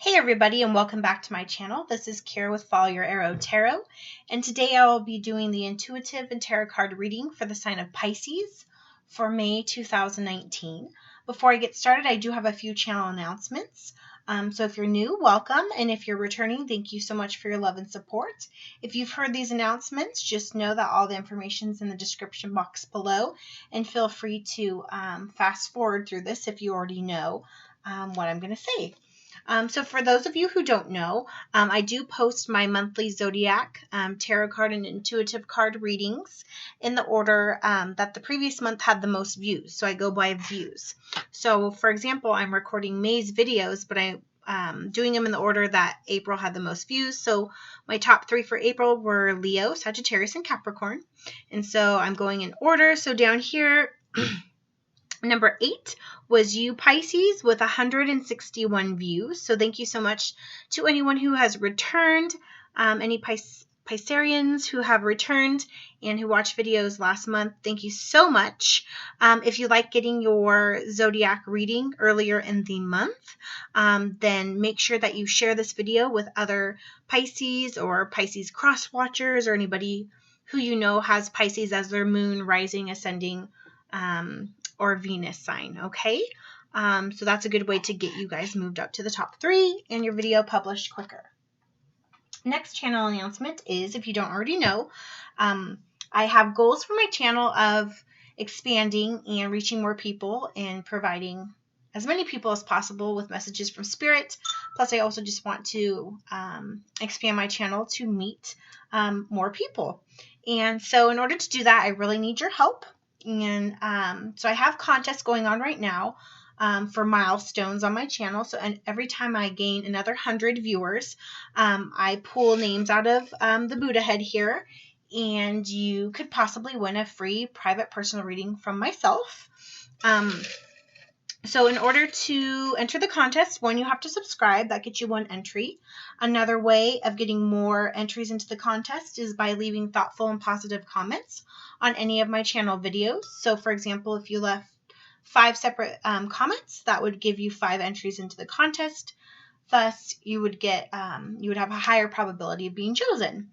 Hey everybody, and welcome back to my channel. This is Kara with Follow Your Arrow Tarot, and today I will be doing the intuitive and tarot card reading for the sign of Pisces for May 2019. Before I get started, I do have a few channel announcements. So if you're new, welcome, and if you're returning, thank you so much for your love and support. If you've heard these announcements, just know that all the information is in the description box below, and feel free to fast forward through this if you already know what I'm going to say. So for those of you who don't know, I do post my monthly Zodiac tarot card and intuitive card readings in the order that the previous month had the most views. So I go by views. So for example, I'm recording May's videos, but I'm doing them in the order that April had the most views. So my top 3 for April were Leo, Sagittarius, and Capricorn. And so I'm going in order. So down here, number 8 was you, Pisces, with 161 views. So thank you so much to anyone who has returned, any Pisceans who have returned and who watched videos last month. Thank you so much. If you like getting your Zodiac reading earlier in the month, then make sure that you share this video with other Pisces or Pisces cross watchers or anybody who you know has Pisces as their moon, rising, ascending, or Venus sign, okay? So that's a good way to get you guys moved up to the top 3 and your video published quicker. Next channel announcement is, if you don't already know, I have goals for my channel of expanding and reaching more people and providing as many people as possible with messages from Spirit. Plus, I also just want to expand my channel to meet more people. And so in order to do that, I really need your help. And so I have contests going on right now for milestones on my channel. So every time I gain another 100 viewers, I pull names out of the Buddha head here, and you could possibly win a free private personal reading from myself. So in order to enter the contest, one, you have to subscribe. That gets you 1 entry. Another way of getting more entries into the contest is by leaving thoughtful and positive comments on any of my channel videos. So for example, if you left 5 separate comments, that would give you 5 entries into the contest. Thus, you would get you would have a higher probability of being chosen.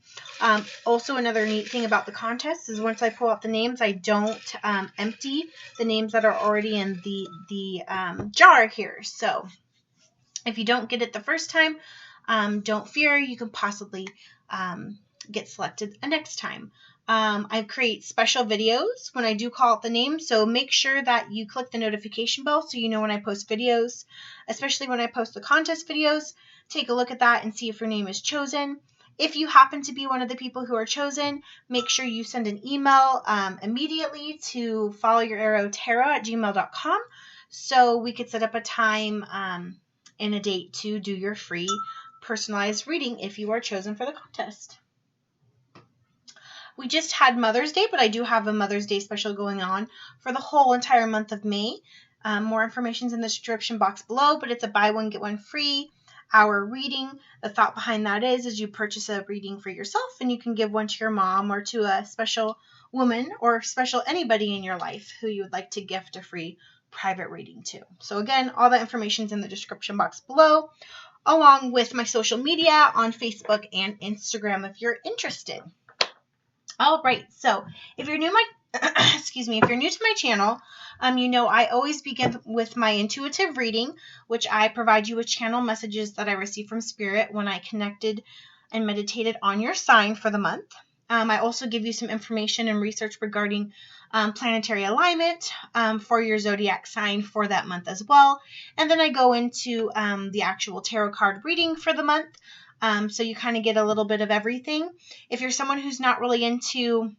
Also, another neat thing about the contest is once I pull out the names, I don't empty the names that are already in the jar here. So if you don't get it the first time, don't fear. You can possibly get selected the next time. I create special videos when I do call out the name, so make sure that you click the notification bell so you know when I post videos, especially when I post the contest videos. Take a look at that and see if your name is chosen. If you happen to be one of the people who are chosen, make sure you send an email immediately to FollowYourArrowTarot@gmail.com so we could set up a time and a date to do your free personalized reading if you are chosen for the contest. We just had Mother's Day, but I do have a Mother's Day special going on for the whole entire month of May. More information is in the description box below, but it's a buy one, get one free hour reading. The thought behind that is you purchase a reading for yourself, and you can give one to your mom or to a special woman or special anybody in your life who you would like to gift a free private reading to. So again, all the information is in the description box below, along with my social media on Facebook and Instagram if you're interested. All right, so if you're new if you're new to my channel, you know I always begin with my intuitive reading, which I provide you with channel messages that I receive from Spirit when I connected and meditated on your sign for the month. I also give you some information and research regarding planetary alignment for your zodiac sign for that month as well. And then I go into the actual tarot card reading for the month. So you kind of get a little bit of everything. If you're someone who's not really into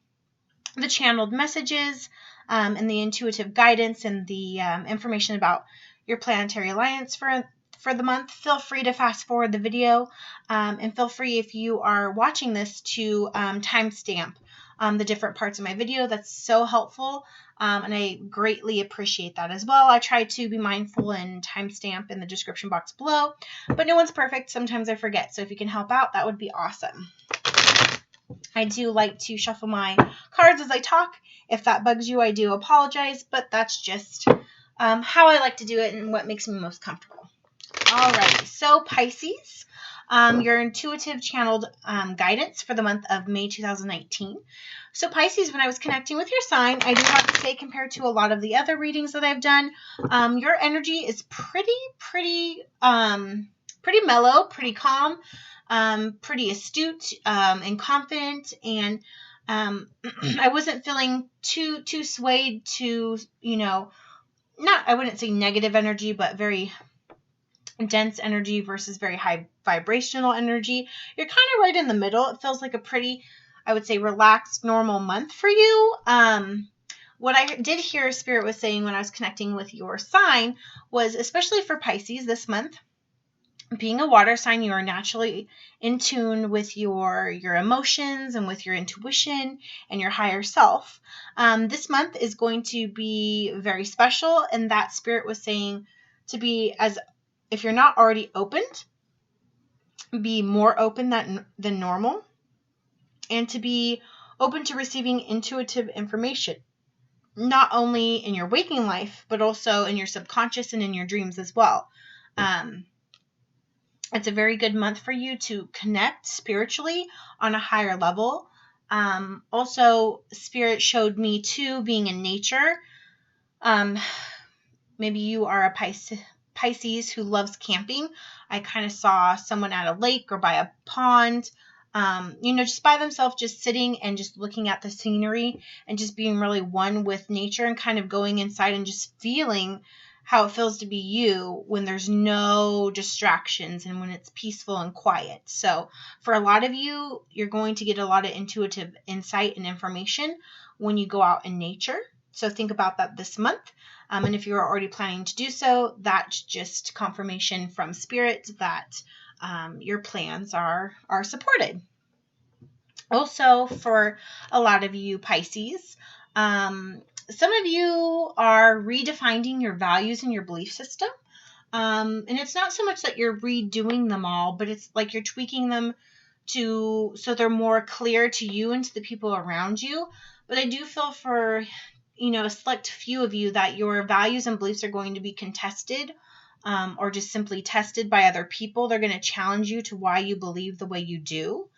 the channeled messages and the intuitive guidance and the information about your planetary alliance for the month, feel free to fast forward the video, and feel free, if you are watching this, to timestamp the different parts of my video. That's so helpful, and I greatly appreciate that as well. I try to be mindful and timestamp in the description box below, but no one's perfect. Sometimes I forget, so if you can help out, that would be awesome. I do like to shuffle my cards as I talk. If that bugs you, I do apologize, but that's just how I like to do it and what makes me most comfortable. All right, so Pisces, your intuitive channeled guidance for the month of May 2019. So Pisces, when I was connecting with your sign, I do have to say, compared to a lot of the other readings that I've done, your energy is pretty mellow, pretty calm, pretty astute, and confident, and I wasn't feeling too swayed to, I wouldn't say negative energy, but very dense energy versus very high vibrational energy. You're kind of right in the middle. It feels like a pretty, I would say, relaxed, normal month for you. What I did hear Spirit was saying when I was connecting with your sign was, especially for Pisces this month, being a water sign, you are naturally in tune with your emotions and with your intuition and your higher self. This month is going to be very special, and that Spirit was saying to be, as if you're not already opened, be more open than normal, and to be open to receiving intuitive information, not only in your waking life, but also in your subconscious and in your dreams as well. It's a very good month for you to connect spiritually on a higher level. Also, Spirit showed me too, being in nature. Maybe you are a Pisces who loves camping. I kind of saw someone at a lake or by a pond, just by themselves, just sitting and just looking at the scenery and just being really one with nature and kind of going inside and just feeling how it feels to be you when there's no distractions and when it's peaceful and quiet. So for a lot of you, you're going to get a lot of intuitive insight and information when you go out in nature. So think about that this month. And if you're already planning to do so, that's just confirmation from Spirit that your plans are supported. Also, for a lot of you Pisces, some of you are redefining your values and your belief system. And it's not so much that you're redoing them all, but it's like you're tweaking them so they're more clear to you and to the people around you. But I do feel for a select few of you that your values and beliefs are going to be contested, or just simply tested by other people. They're going to challenge you to why you believe the way you do.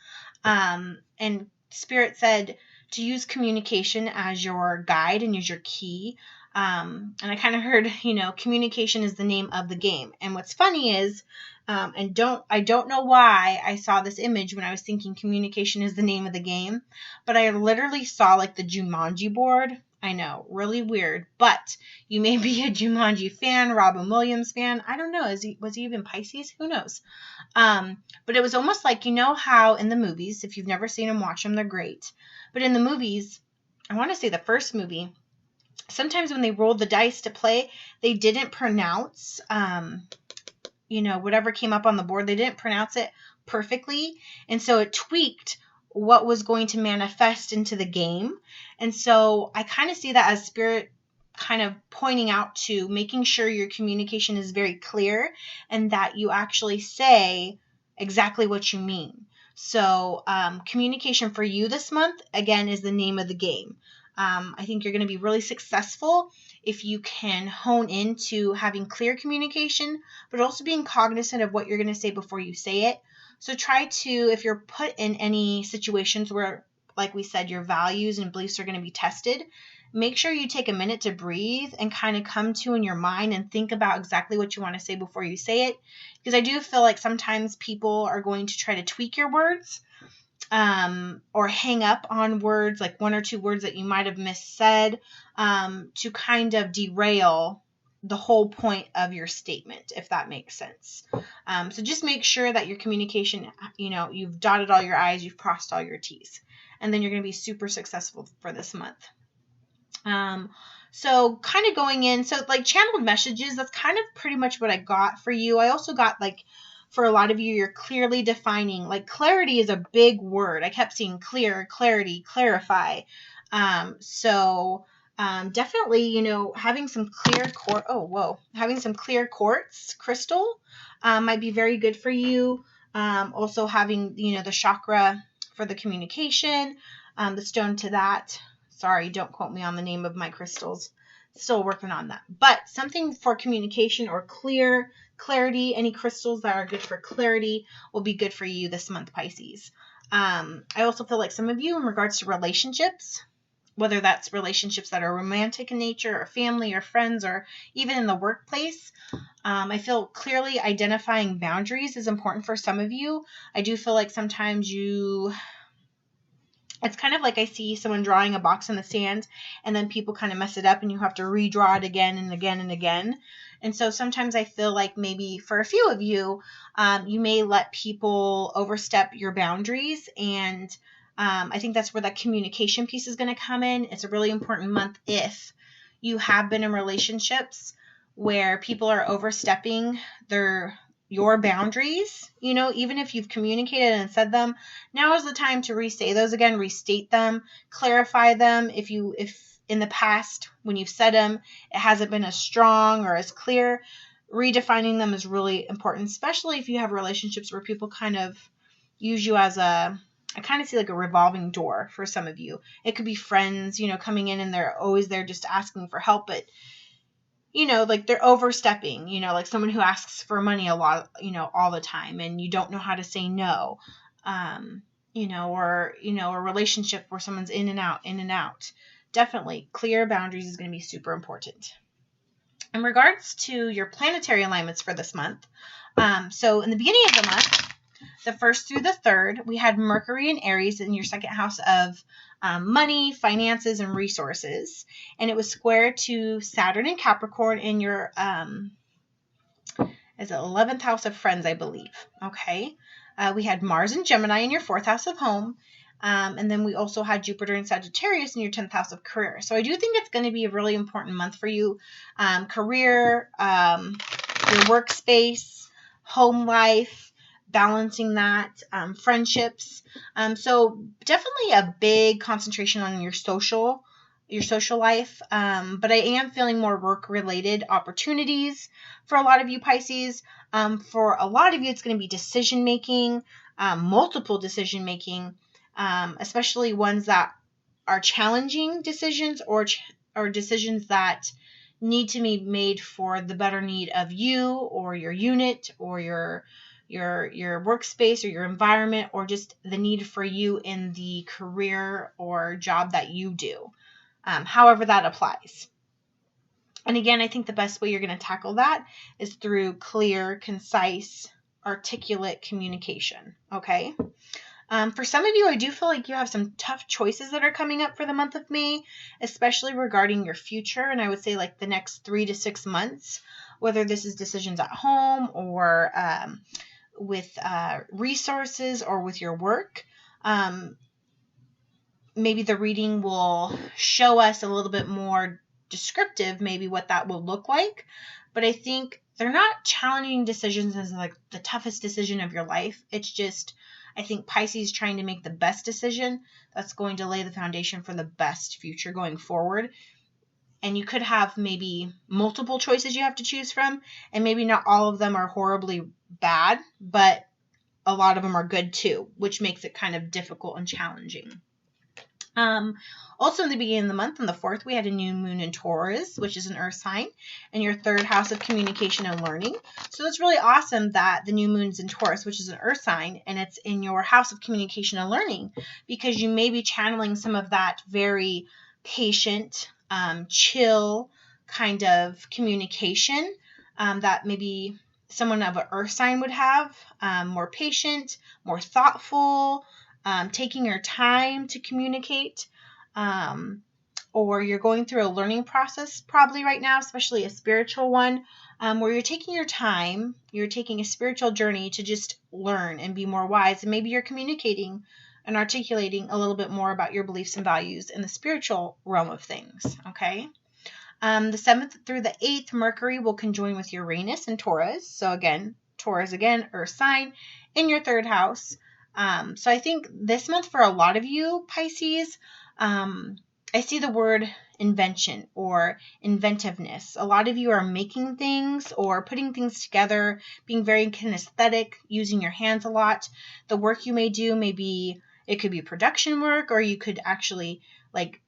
And Spirit said to use communication as your guide and as your key. And I kind of heard, communication is the name of the game. And what's funny is, I don't know why I saw this image when I was thinking communication is the name of the game, but I literally saw like the Jumanji board. I know, really weird, but you may be a Jumanji fan, Robin Williams fan. I don't know. Was he even Pisces? Who knows? But it was almost like, how in the movies, if you've never seen them, watch them, they're great. But in the movies, I want to say the first movie, sometimes when they rolled the dice to play, they didn't pronounce, whatever came up on the board, they didn't pronounce it perfectly. And so it tweaked what was going to manifest into the game. And so I kind of see that as Spirit kind of pointing out to making sure your communication is very clear and that you actually say exactly what you mean. So communication for you this month, again, is the name of the game. I think you're going to be really successful if you can hone into having clear communication, but also being cognizant of what you're going to say before you say it. So try to, if you're put in any situations where, like we said, your values and beliefs are going to be tested, make sure you take a minute to breathe and kind of come to in your mind and think about exactly what you want to say before you say it. Because I do feel like sometimes people are going to try to tweak your words, or hang up on words, like one or two words that you might have missaid, to kind of derail the whole point of your statement, if that makes sense. So just make sure that your communication, you've dotted all your I's, you've crossed all your T's, and then you're going to be super successful for this month. So kind of going in, so like channeled messages, that's kind of pretty much what I got for you. I also got for a lot of you, you're clearly defining, clarity is a big word. I kept seeing clear, clarity, clarify. Definitely, having some clear having some clear quartz crystal, might be very good for you. Also having, the chakra for the communication, the stone to that. Sorry, don't quote me on the name of my crystals. Still working on that. But something for communication or clear clarity. Any crystals that are good for clarity will be good for you this month, Pisces. I also feel like some of you, in regards to relationships, whether that's relationships that are romantic in nature or family or friends or even in the workplace, I feel clearly identifying boundaries is important for some of you. I do feel like sometimes it's kind of like I see someone drawing a box in the sand and then people kind of mess it up and you have to redraw it again and again and again. And so sometimes I feel like maybe for a few of you, you may let people overstep your boundaries. And I think that's where that communication piece is going to come in. It's a really important month if you have been in relationships where people are overstepping your boundaries, even if you've communicated and said them, now is the time to re-say those again, restate them, clarify them. If in the past, when you've said them, it hasn't been as strong or as clear, redefining them is really important, especially if you have relationships where people kind of use you as I kind of see like a revolving door for some of you. It could be friends, coming in and they're always there just asking for help, but like they're overstepping, like someone who asks for money a lot, all the time, and you don't know how to say no, or a relationship where someone's in and out. Definitely clear boundaries is going to be super important. In regards to your planetary alignments for this month, so in the beginning of the month, the 1st through the 3rd, we had Mercury and Aries in your 2nd house of money, finances, and resources. And it was square to Saturn and Capricorn in your 11th house of friends, I believe. Okay. We had Mars and Gemini in your 4th house of home. And then we also had Jupiter and Sagittarius in your 10th house of career. So I do think it's going to be a really important month for you. Career, your workspace, home life, balancing that, friendships. So definitely a big concentration on your social life. But I am feeling more work-related opportunities for a lot of you Pisces. For a lot of you, it's going to be decision-making, multiple decision-making, especially ones that are challenging decisions or decisions that need to be made for the better need of you or your unit or your workspace or your environment, or just the need for you in the career or job that you do, however that applies. And again, I think the best way you're going to tackle that is through clear, concise, articulate communication. Okay. For some of you, I do feel like you have some tough choices that are coming up for the month of May, especially regarding your future. And I would say like the next 3 to 6 months, whether this is decisions at home or with resources or with your work. Maybe the reading will show us a little bit more descriptive, maybe what that will look like. But I think they're not challenging decisions as like the toughest decision of your life. It's just, I think Pisces trying to make the best decision that's going to lay the foundation for the best future going forward. And you could have maybe multiple choices you have to choose from, and maybe not all of them are horribly bad, but a lot of them are good too, which makes it kind of difficult and challenging. Also in the beginning of the month, on the 4th, we had a new moon in Taurus, which is an earth sign, in your 3rd house of communication and learning. So it's really awesome that the new moon's in Taurus, which is an earth sign, and it's in your house of communication and learning, because you may be channeling some of that very patient, chill kind of communication that maybe someone of an earth sign would have, more patient, more thoughtful, taking your time to communicate, or you're going through a learning process probably right now, especially a spiritual one, where you're taking your time, you're taking a spiritual journey to just learn and be more wise, and maybe you're communicating and articulating a little bit more about your beliefs and values in the spiritual realm of things, okay? The 7th through the 8th, Mercury will conjoin with Uranus and Taurus. So again, Taurus again, earth sign, in your 3rd house. So I think this month for a lot of you Pisces, I see the word invention or inventiveness. A lot of you are making things or putting things together, being very kinesthetic, using your hands a lot. The work you may do it could be production work, or you could actually like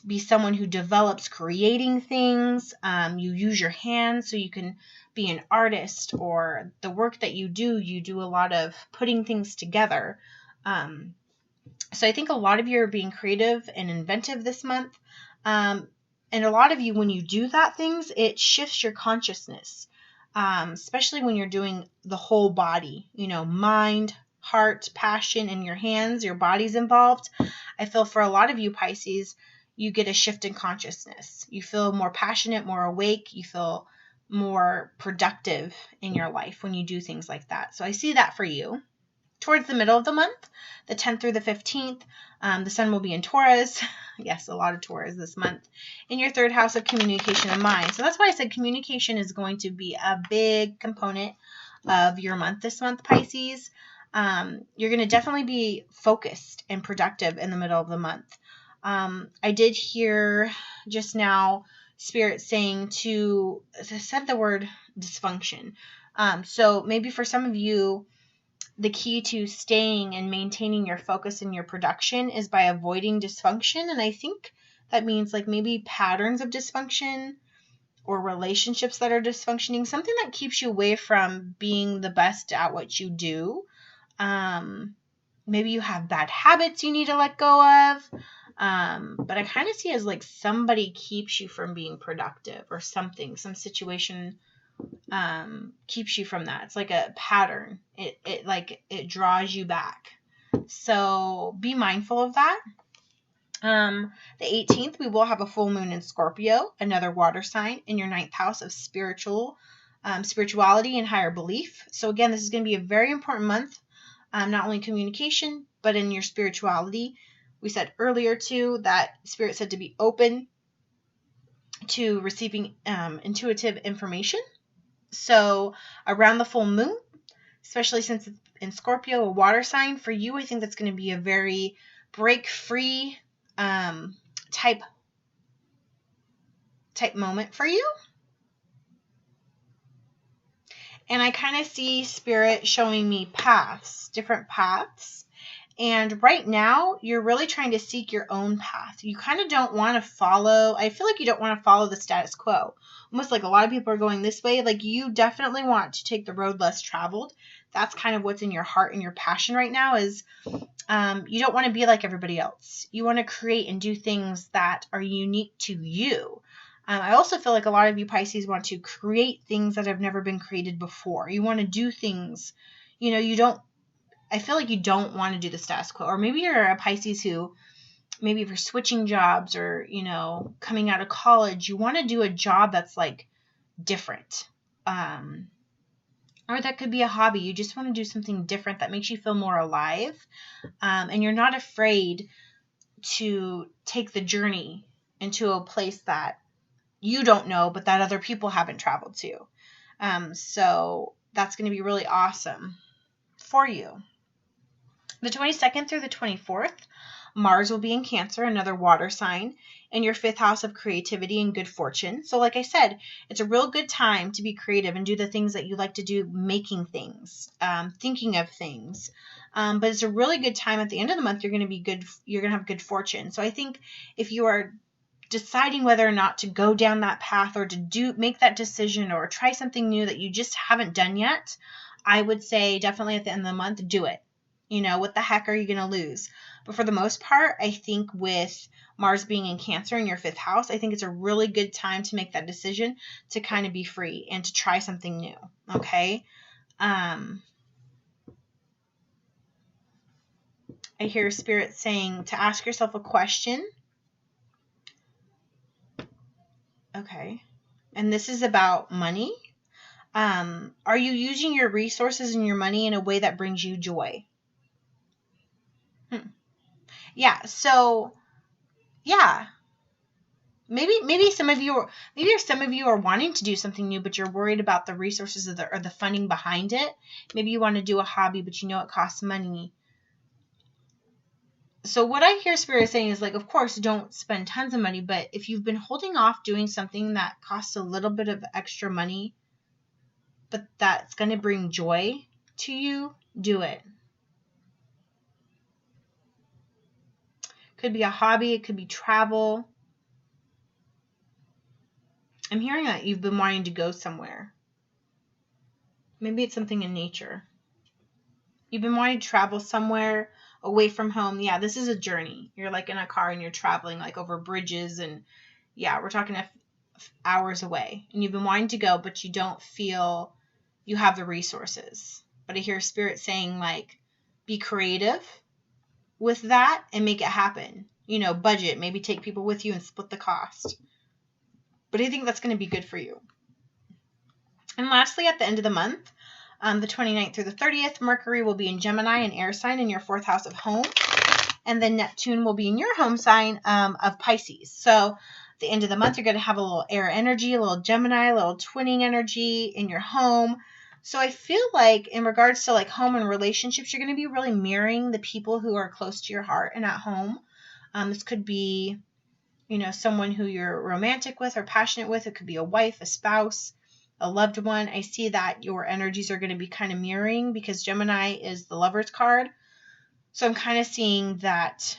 be someone who develops creating things. You use your hands so you can be an artist, or the work that you do a lot of putting things together. So I think a lot of you are being creative and inventive this month. And a lot of you, when you do that things, it shifts your consciousness, especially when you're doing the whole body, mind, heart, passion, and your hands, your body's involved. I feel for a lot of you Pisces, you get a shift in consciousness. You feel more passionate, more awake. You feel more productive in your life when you do things like that. So I see that for you. Towards the middle of the month, the 10th through the 15th, the sun will be in Taurus. Yes, a lot of Taurus this month. In your third house of communication and mind. So that's why I said communication is going to be a big component of your month this month, Pisces. You're going to definitely be focused and productive in the middle of the month. I did hear just now Spirit saying said the word dysfunction. So maybe for some of you, the key to staying and maintaining your focus in your production is by avoiding dysfunction. And I think that means like maybe patterns of dysfunction or relationships that are dysfunctioning, something that keeps you away from being the best at what you do. Maybe you have bad habits you need to let go of. But I kind of see it as like somebody keeps you from being productive, or something, some situation keeps you from that. It's like a pattern. It draws you back. So be mindful of that. The 18th, we will have a full moon in Scorpio, another water sign, in your 9th house of spirituality and higher belief. So again, this is going to be a very important month, not only communication, but in your spirituality. We said earlier too that Spirit said to be open to receiving intuitive information. So around the full moon, especially since it's in Scorpio, a water sign, for you, I think that's going to be a very break-free type moment for you. And I kind of see Spirit showing me different paths. And right now, you're really trying to seek your own path. You kind of don't want to follow, I feel like you don't want to follow the status quo. Almost like a lot of people are going this way. Like you definitely want to take the road less traveled. That's kind of what's in your heart and your passion right now is you don't want to be like everybody else. You want to create and do things that are unique to you. I also feel like a lot of you Pisces want to create things that have never been created before. You want to do things, I feel like you don't want to do the status quo. Or maybe you're a Pisces who, maybe if you're switching jobs or, coming out of college, you want to do a job that's like different. Or that could be a hobby. You just want to do something different that makes you feel more alive. And you're not afraid to take the journey into a place that you don't know, but that other people haven't traveled to. So that's going to be really awesome for you. The 22nd through the 24th, Mars will be in Cancer, another water sign, in your 5th house of creativity and good fortune. So like I said, it's a real good time to be creative and do the things that you like to do, making things, thinking of things. But it's a really good time at the end of the month. You're going to have good fortune. So I think if you are deciding whether or not to go down that path or to make that decision or try something new that you just haven't done yet, I would say definitely at the end of the month, do it. What the heck are you going to lose? But for the most part, I think with Mars being in Cancer in your 5th house, I think it's a really good time to make that decision to kind of be free and to try something new. Okay. I hear Spirit saying to ask yourself a question. Okay. And this is about money. Are you using your resources and your money in a way that brings you joy? Yeah. So, yeah. Maybe some of you are wanting to do something new, but you're worried about the resources or the funding behind it. Maybe you want to do a hobby, but it costs money. So what I hear Spirit saying is like, of course, don't spend tons of money, but if you've been holding off doing something that costs a little bit of extra money, but that's going to bring joy to you, do it. Could be a hobby. It could be travel. I'm hearing that you've been wanting to go somewhere. Maybe it's something in nature. You've been wanting to travel somewhere away from home. Yeah, this is a journey. You're like in a car and you're traveling like over bridges, and yeah, we're talking hours away, and you've been wanting to go, but you don't feel you have the resources. But I hear Spirit saying, like, be creative with that and make it happen. You know, budget, maybe take people with you and split the cost. But I think that's going to be good for you. And lastly, at the end of the month, the 29th through the 30th, Mercury will be in Gemini, an air sign, in your 4th house of home. And then Neptune will be in your home sign of Pisces. So the end of the month, you're going to have a little air energy, a little Gemini, a little twinning energy in your home. So I feel like in regards to like home and relationships, you're going to be really mirroring the people who are close to your heart and at home. This could be, you know, someone who you're romantic with or passionate with. It could be a wife, a spouse, a loved one. I see that your energies are going to be kind of mirroring because Gemini is the Lover's card. So I'm kind of seeing that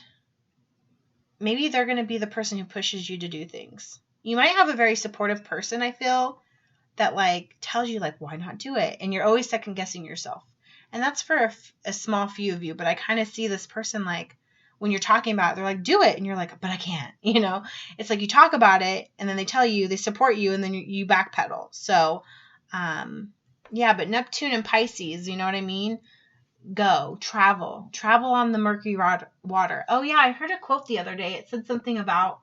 maybe they're going to be the person who pushes you to do things. You might have a very supportive person, I feel, that like tells you like, why not do it? And you're always second guessing yourself. And that's for a small few of you. But I kind of see this person like when you're talking about it, they're like, do it. And you're like, but I can't, you know, it's like you talk about it and then they tell you, they support you, and then you backpedal. So, yeah, but Neptune and Pisces, you know what I mean? Go, travel on the murky water. Oh yeah, I heard a quote the other day. It said something about,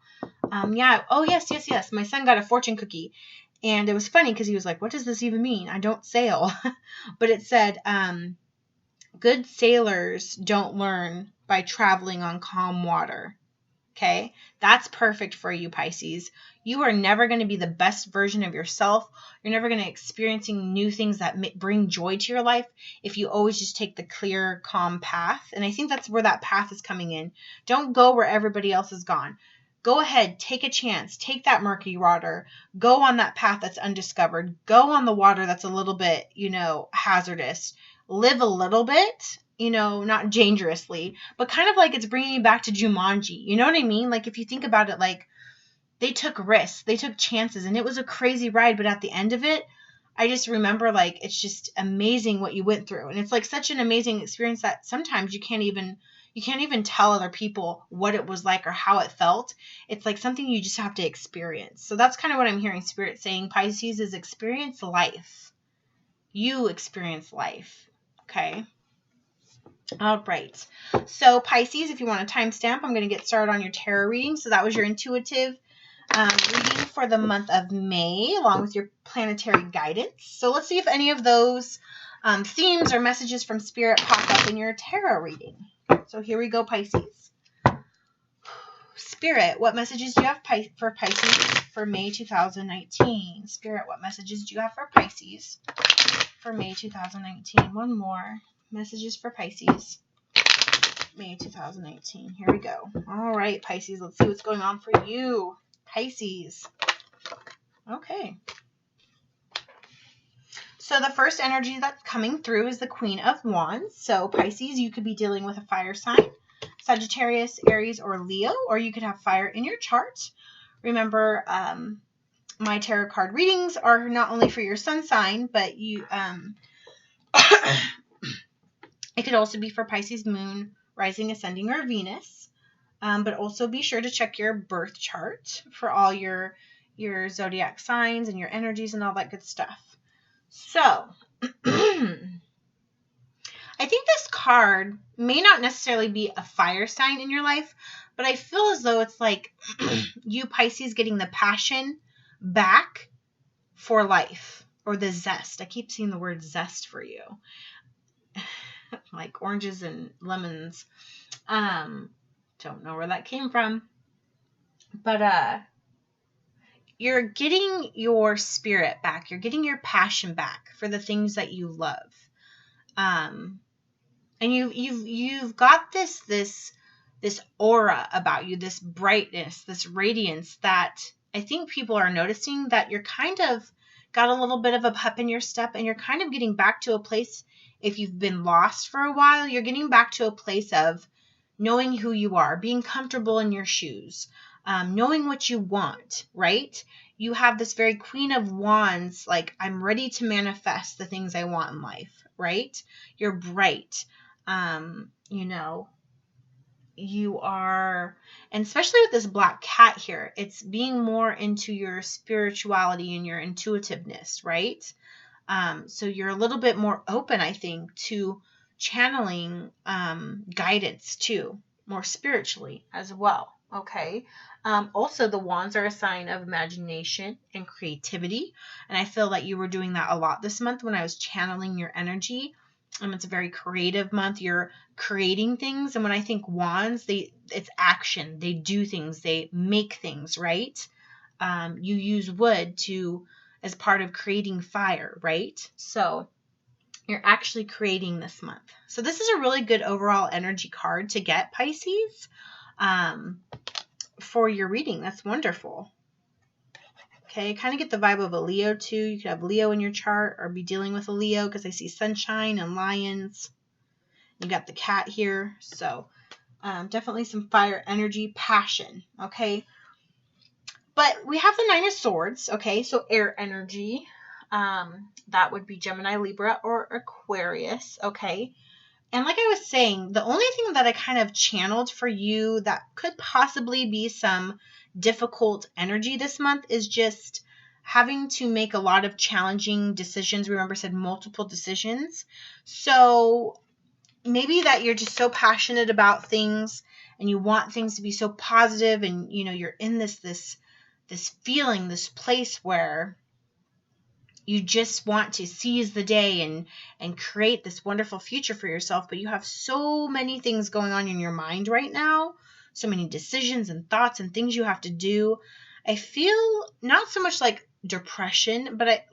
yes. My son got a fortune cookie, and it was funny because he was like, what does this even mean? I don't sail. But it said, good sailors don't learn by traveling on calm water. Okay, that's perfect for you, Pisces. You are never going to be the best version of yourself. You're never going to experiencing new things that bring joy to your life if you always just take the clear, calm path. And I think that's where that path is coming in. Don't go where everybody else has gone. Go ahead, take a chance, take that murky water, go on that path that's undiscovered, go on the water that's a little bit, you know, hazardous, live a little bit, you know, not dangerously, but kind of like it's bringing you back to Jumanji. You know what I mean? Like if you think about it, like they took risks, they took chances, and it was a crazy ride. But at the end of it, I just remember like it's just amazing what you went through. And it's like such an amazing experience that sometimes you can't even tell other people what it was like or how it felt. It's like something you just have to experience. So that's kind of what I'm hearing Spirit saying. Pisces is experience life. You experience life. Okay. All right. So Pisces, if you want a timestamp, I'm going to get started on your tarot reading. So that was your intuitive reading for the month of May, along with your planetary guidance. So let's see if any of those themes or messages from Spirit pop up in your tarot reading. So here we go, Pisces. Spirit, what messages do you have for Pisces for May 2019? Spirit, what messages do you have for Pisces for May 2019? One more. Messages for Pisces, May 2019. Here we go. All right, Pisces, let's see what's going on for you. Pisces. Okay. So the first energy that's coming through is the Queen of Wands. So Pisces, you could be dealing with a fire sign, Sagittarius, Aries, or Leo, or you could have fire in your chart. Remember, my tarot card readings are not only for your sun sign, but you... It could also be for Pisces, Moon, Rising, Ascending, or Venus. But also be sure to check your birth chart for all your zodiac signs and your energies and all that good stuff. So, I think this card may not necessarily be a fire sign in your life, but I feel as though it's like you, Pisces, getting the passion back for life, or the zest. I keep seeing the word zest for you. Like oranges and lemons. Don't know where that came from. But you're getting your spirit back. You're getting your passion back for the things that you love. And you've got this aura about you, this brightness, this radiance that I think people are noticing, that you're kind of got a little bit of a pep in your step, and you're kind of getting back to a place. If you've been lost for a while, you're getting back to a place of knowing who you are, being comfortable in your shoes, knowing what you want, right? you have this very Queen of Wands, like, I'm ready to manifest the things I want in life, right? You're bright. You know, you are, and especially with this black cat here, it's being more into your spirituality and your intuitiveness, right? So you're a little bit more open, I think, to channeling guidance too, more spiritually as well. Okay. Also, the wands are a sign of imagination and creativity. And I feel that you were doing that a lot this month when I was channeling your energy. It's a very creative month. You're creating things. And when I think wands, it's action. They do things. They make things, right? You use wood as part of creating fire, right? So you're actually creating this month. So this is a really good overall energy card to get, Pisces, for your reading. That's wonderful. Okay, I kind of get the vibe of a Leo too. You could have Leo in your chart or be dealing with a Leo because I see sunshine and lions. You got the cat here. So definitely some fire energy, passion. Okay. But we have the Nine of Swords. Okay, so air energy. That would be Gemini, Libra, or Aquarius. Okay. And like I was saying, the only thing that I kind of channeled for you that could possibly be some difficult energy this month is just having to make a lot of challenging decisions. Remember, I said multiple decisions. So maybe that you're just so passionate about things and you want things to be so positive, and you know, you're in this feeling, this place where you just want to seize the day and create this wonderful future for yourself, but you have so many things going on in your mind right now, so many decisions and thoughts and things you have to do. I feel not so much like depression, but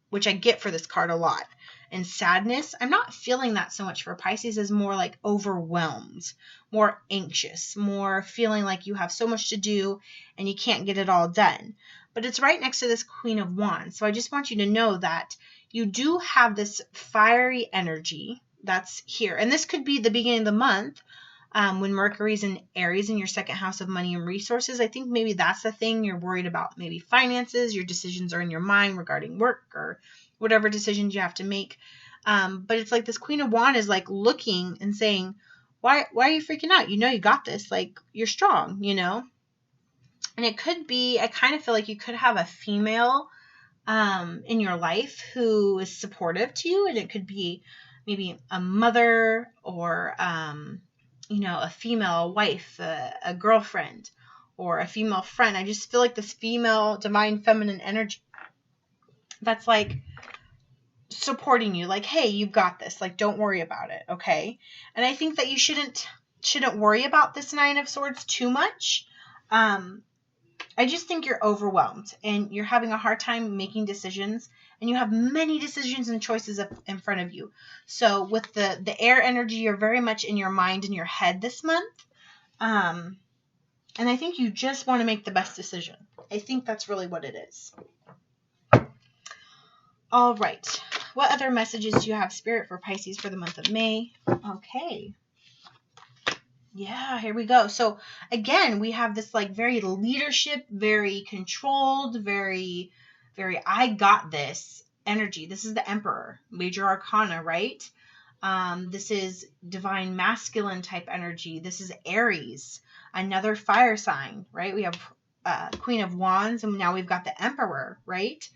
which I get for this card a lot, and sadness. I'm not feeling that so much for Pisces, as more like overwhelmed, more anxious, more feeling like you have so much to do and you can't get it all done. But it's right next to this Queen of Wands. So I just want you to know that you do have this fiery energy that's here. And this could be the beginning of the month when Mercury's in Aries in your second house of money and resources. I think maybe that's the thing you're worried about, maybe finances. Your decisions are in your mind regarding work or whatever decisions you have to make. But it's like this Queen of Wands is like looking and saying, why are you freaking out? You know you got this. Like, you're strong, you know? And it could be, I kind of feel like you could have a female in your life who is supportive to you. And it could be maybe a mother or, you know, a female wife, a girlfriend, or a female friend. I just feel like this female divine feminine energy that's like supporting you, like, hey, you've got this, like, don't worry about it. Okay. And I think that you shouldn't worry about this Nine of Swords too much. I just think you're overwhelmed and you're having a hard time making decisions, and you have many decisions and choices in front of you. So with the air energy, you're very much in your mind and your head this month. And I think you just want to make the best decision. I think that's really what it is. All right. What other messages do you have, Spirit, for Pisces for the month of May? Okay. Yeah, here we go. So again, we have this like very leadership, very controlled, very, very I got this energy. This is the Emperor, Major Arcana, right? This is divine masculine type energy. This is Aries, another fire sign, right? We have Queen of Wands, and now we've got the Emperor, right?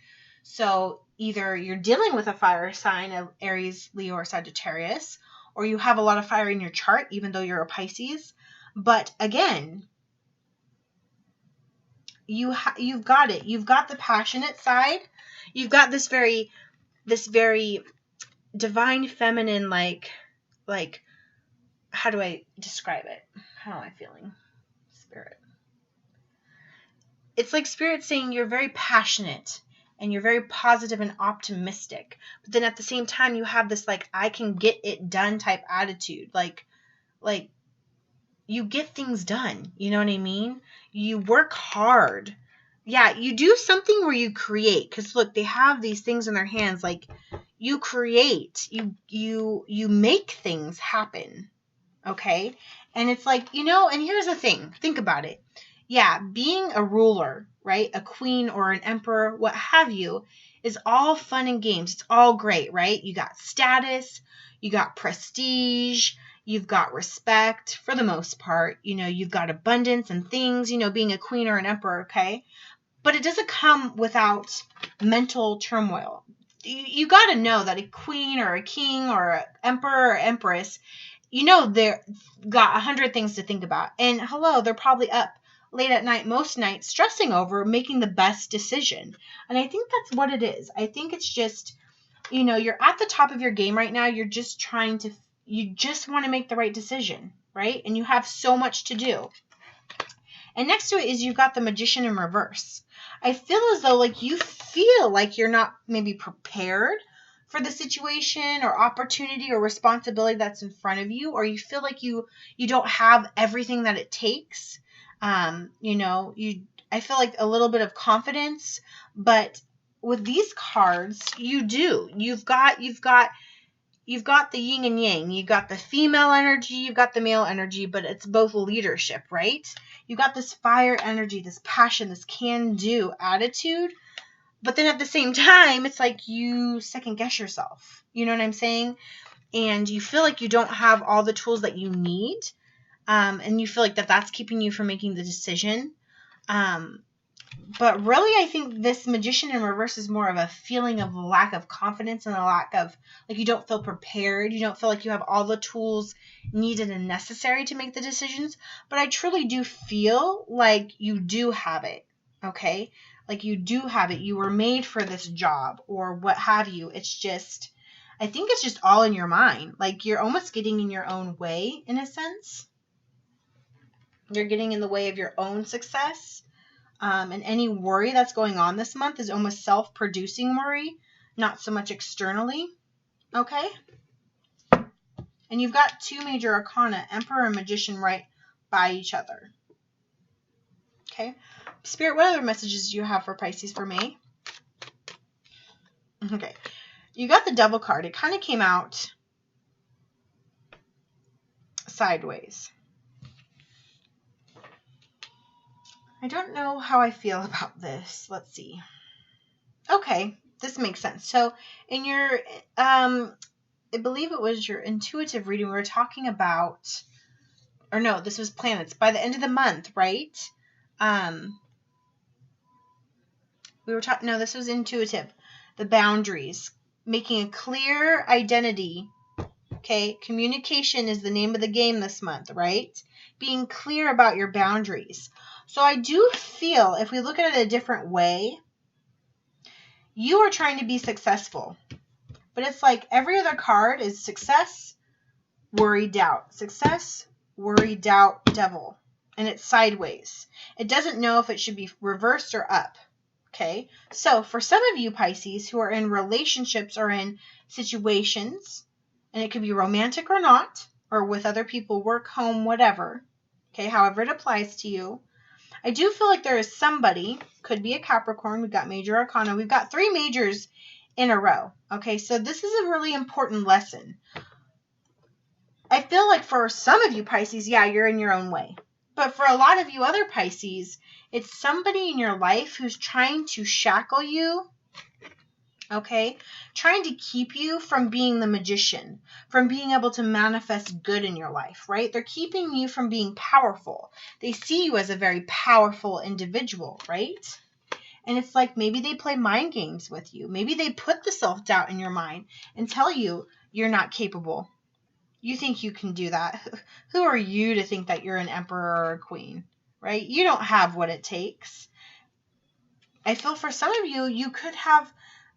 So either you're dealing with a fire sign of Aries, Leo, or Sagittarius, or you have a lot of fire in your chart, even though you're a Pisces. But again, you've got it. You've got the passionate side. You've got this very divine feminine, like, how do I describe it? How am I feeling? Spirit. It's like Spirit saying you're very passionate and you're very positive and optimistic. But then at the same time, you have this, like, I can get it done type attitude. Like you get things done. You know what I mean? You work hard. Yeah, you do something where you create. Because look, they have these things in their hands. Like, you create. You make things happen. Okay? And it's like, you know, and here's the thing. Think about it. Yeah, being a ruler right? A queen or an emperor, what have you, is all fun and games. It's all great, right? You got status, you got prestige, you've got respect for the most part. You know, you've got abundance and things, you know, being a queen or an emperor, okay? But it doesn't come without mental turmoil. You got to know that a queen or a king or an emperor or empress, you know, they're got 100 things to think about. And hello, they're probably up late at night, most nights, stressing over making the best decision. And I think that's what it is. I think it's just, you know, you're at the top of your game right now. You're just you just want to make the right decision, right? And you have so much to do. And next to it is you've got the Magician in reverse. I feel as though like you feel like you're not maybe prepared for the situation or opportunity or responsibility that's in front of you, or you feel like you don't have everything that it takes. You know, I feel like a little bit of confidence, but with these cards, you do. You've got the yin and yang. You've got the female energy, you've got the male energy, but it's both leadership, right? You've got this fire energy, this passion, this can-do attitude. But then at the same time, it's like you second guess yourself. You know what I'm saying? And you feel like you don't have all the tools that you need. And you feel like that's keeping you from making the decision. But really, I think this Magician in reverse is more of a feeling of lack of confidence and a lack of, like, you don't feel prepared. You don't feel like you have all the tools needed and necessary to make the decisions. But I truly do feel like you do have it, okay? Like, you do have it. You were made for this job or what have you. It's just, I think it's just all in your mind. Like, you're almost getting in your own way, in a sense. You're getting in the way of your own success. And any worry that's going on this month is almost self-producing worry, not so much externally. Okay? And you've got two major arcana, Emperor and Magician, right by each other. Okay? Spirit, what other messages do you have for Pisces for May? Okay. You got the Devil card. It kind of came out sideways. I don't know how I feel about this. Let's see. Okay, this makes sense. So in your, I believe it was your intuitive reading, we were talking about, or no, this was planets. By the end of the month, right? We were talking, no, this was intuitive. The boundaries. Making a clear identity. Okay, communication is the name of the game this month, right? Being clear about your boundaries. So I do feel, if we look at it a different way, you are trying to be successful. But it's like every other card is success, worry, doubt. Success, worry, doubt, devil. And it's sideways. It doesn't know if it should be reversed or up. Okay? So for some of you Pisces who are in relationships or in situations, and it could be romantic or not, or with other people, work, home, whatever. Okay? However it applies to you. I do feel like there is somebody, could be a Capricorn, we've got major arcana, we've got 3 majors in a row. Okay, so this is a really important lesson. I feel like for some of you Pisces, yeah, you're in your own way. But for a lot of you other Pisces, it's somebody in your life who's trying to shackle you, okay? Trying to keep you from being the magician, from being able to manifest good in your life, right? They're keeping you from being powerful. They see you as a very powerful individual, right? And it's like maybe they play mind games with you. Maybe they put the self-doubt in your mind and tell you you're not capable. You think you can do that. Who are you to think that you're an emperor or a queen, right? You don't have what it takes. I feel for some of you, you could have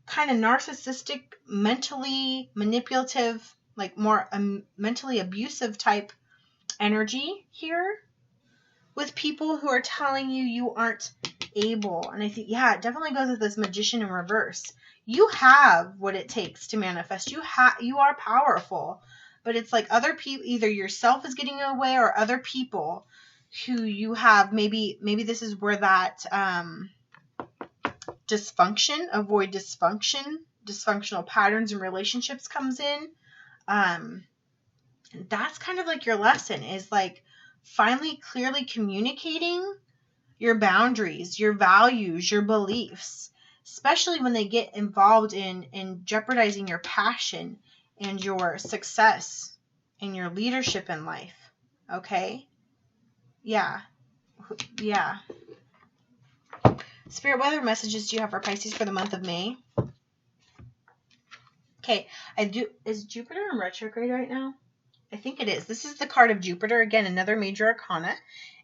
kind of narcissistic, mentally manipulative, like more mentally abusive type energy here with people who are telling you you aren't able. And I think, yeah, it definitely goes with this Magician in reverse. You have what it takes to manifest. You are powerful. But it's like other people, either yourself is getting in the way or other people who you have, maybe this is where that dysfunction, avoid dysfunction, dysfunctional patterns and relationships comes in. That's kind of like your lesson is like finally clearly communicating your boundaries, your values, your beliefs, especially when they get involved in jeopardizing your passion and your success and your leadership in life. Okay? Yeah. Yeah. Spirit, what other messages do you have for Pisces for the month of May? Okay, is Jupiter in retrograde right now? I think it is. This is the card of Jupiter. Again, another major arcana.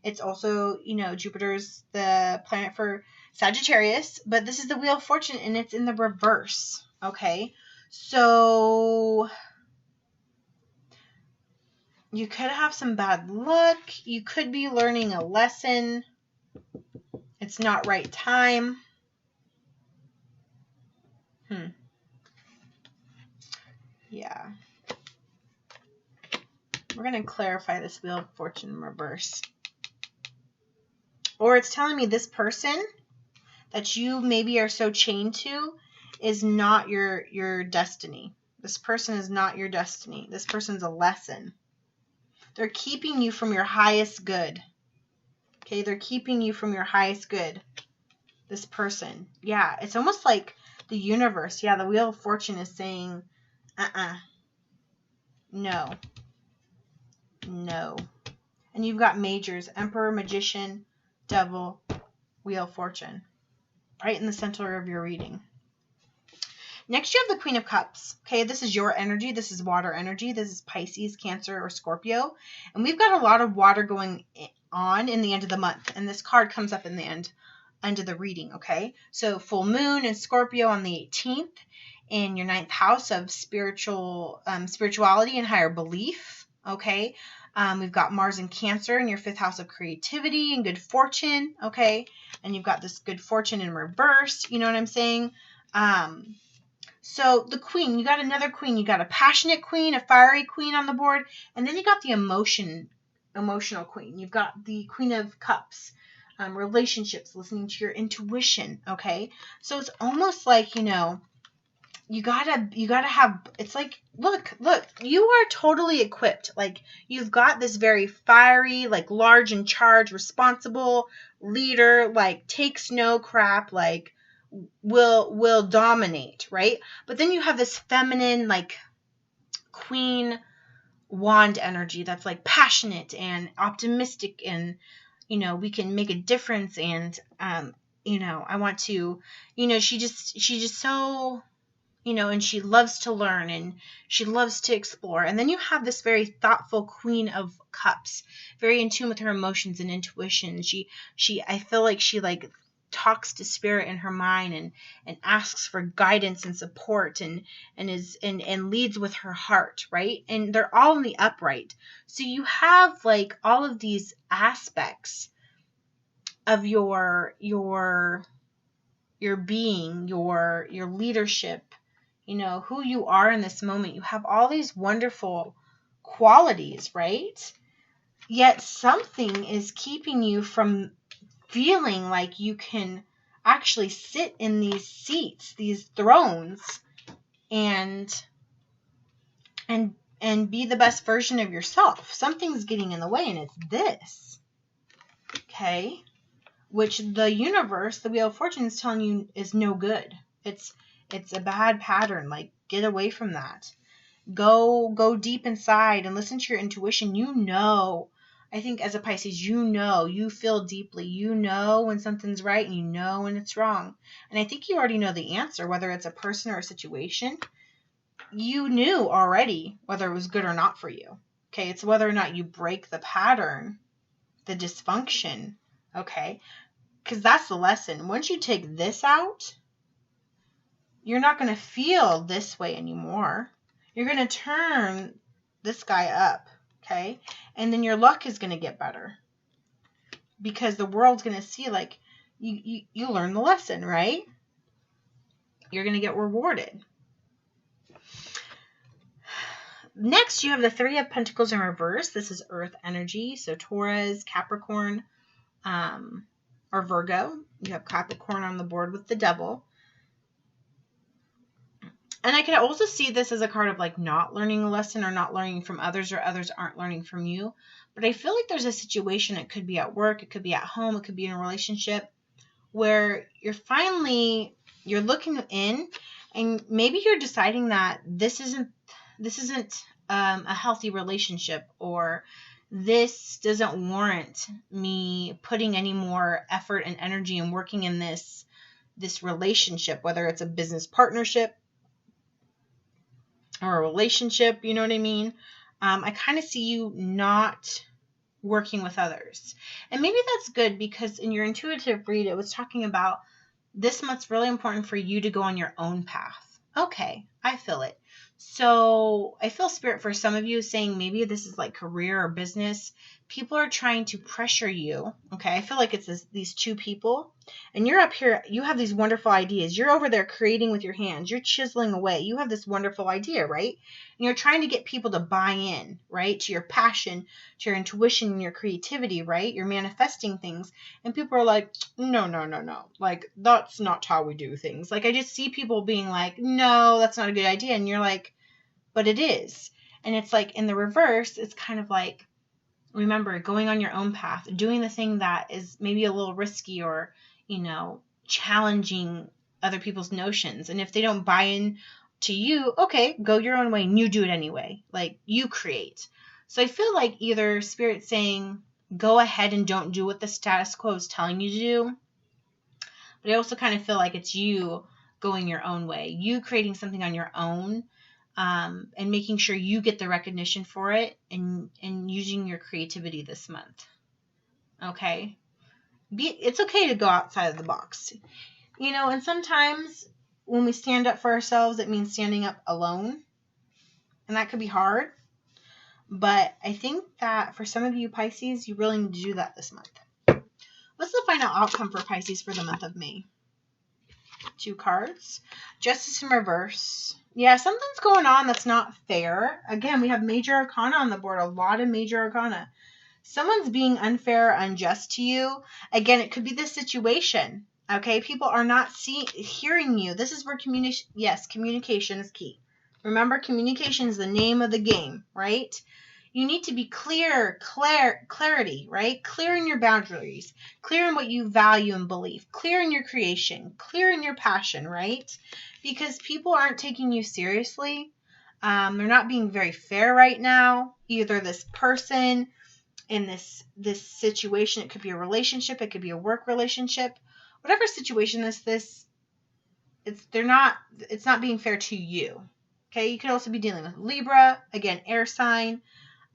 It's also, Jupiter's the planet for Sagittarius, but this is the Wheel of Fortune, and it's in the reverse. Okay, so you could have some bad luck. You could be learning a lesson. It's not right time. Yeah. We're going to clarify this Wheel of Fortune in reverse. Or it's telling me this person that you maybe are so chained to is not your destiny. This person is not your destiny. This person's a lesson. They're keeping you from your highest good. Okay, they're keeping you from your highest good. This person. Yeah, it's almost like the universe. Yeah, the Wheel of Fortune is saying, no. No. And you've got majors, Emperor, Magician, Devil, Wheel of Fortune. Right in the center of your reading. Next, you have the Queen of Cups. Okay, this is your energy. This is water energy. This is Pisces, Cancer, or Scorpio. And we've got a lot of water going on in the end of the month. And this card comes up in the end of the reading, okay? So full moon in Scorpio on the 18th in your 9th house of spirituality and higher belief, okay? We've got Mars in Cancer in your 5th house of creativity and good fortune, okay? And you've got this good fortune in reverse, you know what I'm saying? So the queen, you got another queen. You got a passionate queen, a fiery queen on the board, and then you got the emotional queen. You've got the Queen of Cups, relationships, listening to your intuition, okay? So it's almost like, you gotta have, it's like, look, you are totally equipped. Like, you've got this very fiery, like, large in charge, responsible leader, like, takes no crap, like, will dominate, right? But then you have this feminine, like, queen wand energy that's, like, passionate and optimistic, and, we can make a difference, and, I want to, she just so... and she loves to learn, and she loves to explore. And then you have this very thoughtful Queen of Cups, very in tune with her emotions and intuition. I feel like she, like, talks to spirit in her mind and asks for guidance and support and leads with her heart, right? And they're all in the upright. So you have, like, all of these aspects of your being, your leadership, who you are in this moment. You have all these wonderful qualities, right? Yet something is keeping you from feeling like you can actually sit in these seats, these thrones, and be the best version of yourself. Something's getting in the way, and it's this. Okay? Which the universe, the Wheel of Fortune, is telling you is no good. It's a bad pattern. Like, get away from that. Go deep inside and listen to your intuition. I think as a Pisces, you feel deeply. You know when something's right, and you know when it's wrong. And I think you already know the answer, whether it's a person or a situation. You knew already whether it was good or not for you. Okay, it's whether or not you break the pattern, the dysfunction. Okay, because that's the lesson. Once you take this out, you're not going to feel this way anymore. You're going to turn this guy up, okay? And then your luck is going to get better, because the world's going to see, like, you learn the lesson, right? You're going to get rewarded. Next, you have the Three of Pentacles in reverse. This is Earth energy, so Taurus, Capricorn, or Virgo. You have Capricorn on the board with the Devil. And I can also see this as a card of like not learning a lesson or not learning from others, or others aren't learning from you. But I feel like there's a situation, it could be at work, it could be at home, it could be in a relationship, where you're looking in, and maybe you're deciding that this isn't a healthy relationship, or this doesn't warrant me putting any more effort and energy and working in this relationship, whether it's a business partnership or a relationship, you know what I mean? I kind of see you not working with others. And maybe that's good, because in your intuitive read, it was talking about this month's really important for you to go on your own path. Okay, I feel it. So I feel spirit for some of you saying maybe this is like career or business. People are trying to pressure you. Okay, I feel like it's these two people, and you're up here. You have these wonderful ideas. You're over there creating with your hands. You're chiseling away. You have this wonderful idea, right? And you're trying to get people to buy in, right, to your passion, to your intuition, and your creativity, right? You're manifesting things, and people are like, no. Like, that's not how we do things. Like, I just see people being like, no, that's not a good idea. And you're like, but it is. And it's like in the reverse, it's kind of like, remember, going on your own path, doing the thing that is maybe a little risky, or, challenging other people's notions. And if they don't buy in to you, okay, go your own way and you do it anyway. Like, you create. So I feel like either Spirit's saying, go ahead and don't do what the status quo is telling you to do. But I also kind of feel like it's you going your own way, you creating something on your own, and making sure you get the recognition for it, and using your creativity this month. Okay? It's okay to go outside of the box. And sometimes when we stand up for ourselves, it means standing up alone. And that could be hard. But I think that for some of you Pisces, you really need to do that this month. What's the final outcome for Pisces for the month of May? 2 cards. Justice in reverse. Yeah, something's going on that's not fair. Again, we have major arcana on the board. A lot of major arcana. Someone's being unfair or unjust to you. Again, it could be this situation. Okay, people are not hearing you. This is where communication is key. Remember, communication is the name of the game, right? You need to be clarity, right? Clear in your boundaries, clear in what you value and believe, clear in your creation, clear in your passion, right? Because people aren't taking you seriously. They're not being very fair right now. Either this person in this situation, it could be a relationship, it could be a work relationship, whatever situation it's not being fair to you. Okay, you could also be dealing with Libra, again, air sign.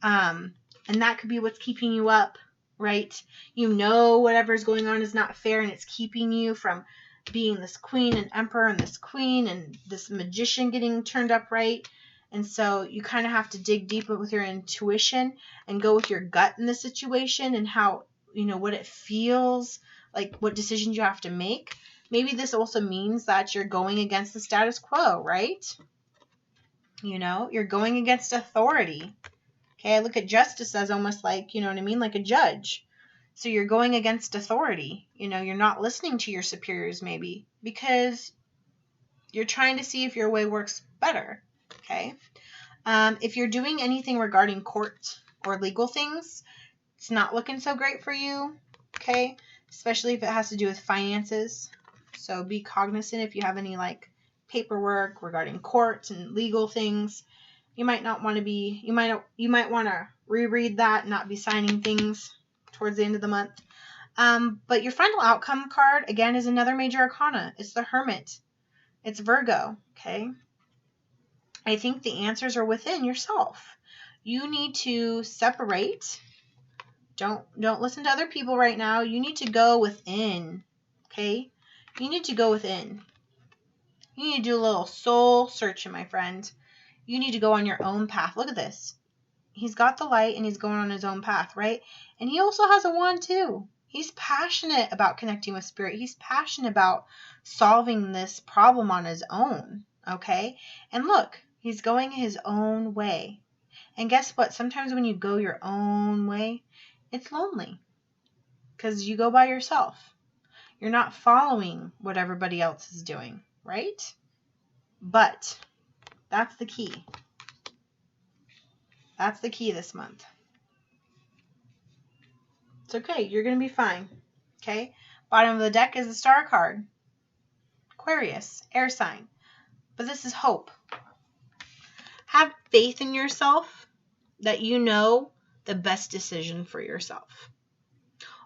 And that could be what's keeping you up, right? Whatever's going on is not fair, and it's keeping you from being this queen and emperor and this queen and this magician getting turned up, right? And so you kind of have to dig deep with your intuition and go with your gut in the situation, and how, what it feels like, what decisions you have to make. Maybe this also means that you're going against the status quo, right? You're going against authority. Okay, I look at justice as almost like, like a judge. So you're going against authority. You're not listening to your superiors maybe, because you're trying to see if your way works better. Okay. If you're doing anything regarding court or legal things, it's not looking so great for you. Okay. Especially if it has to do with finances. So be cognizant if you have any like paperwork regarding court and legal things. You might not want to be, you might want to reread that and not be signing things towards the end of the month. But your final outcome card, again, is another major arcana. It's the Hermit. It's Virgo, okay? I think the answers are within yourself. You need to separate. Don't listen to other people right now. You need to go within, okay? You need to go within. You need to do a little soul searching, my friend. You need to go on your own path. Look at this. He's got the light and he's going on his own path, right? And he also has a wand too. He's passionate about connecting with spirit. He's passionate about solving this problem on his own, okay? And look, he's going his own way. And guess what? Sometimes when you go your own way, it's lonely because you go by yourself. You're not following what everybody else is doing, right? But That's the key. That's the key this month. It's okay. You're going to be fine. Okay? Bottom of the deck is the Star card. Aquarius, air sign. But this is hope. Have faith in yourself that you know the best decision for yourself.